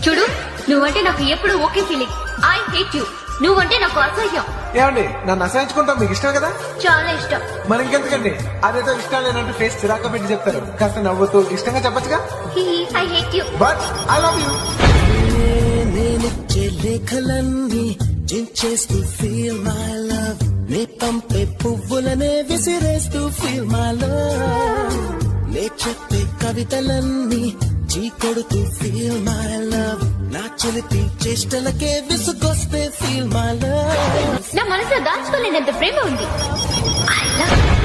చూడు, నువ్వంటే నాకు ఎప్పుడు okay feeling. I hate you. నువ్వంటే నాకు అసహ్యం. ఏమండి నన్ను అసహించుకుంటాం మీకు ఇష్టం కదా? చాలా ఇష్టం. మరి ఇంకెందుకండి అదేదో ఇష్టం లేనంటే ఫేస్ చిరాక పెట్టి చెప్తారు. కాస్త నవ్వుతూ ఇష్టంగా చెప్పచ్చుగా. I hate you. But I love you. నేనిచ్చే లేఖలన్నీ చించేస్తూ ఫీల్ మై లవ్. నే పంపే పువ్వులనే విసిరేస్తూ ఫీల్ మై లవ్. నే చెప్పే కవితలన్నీ చీకొడుతూ ఫీల్ మై లవ్. నా చిలిపి చేష్టలకే విసుగొస్తే ఫీల్ మై లవ్. నా మనసులో దాచుకోలేనంత ప్రేమ ఉంది. I love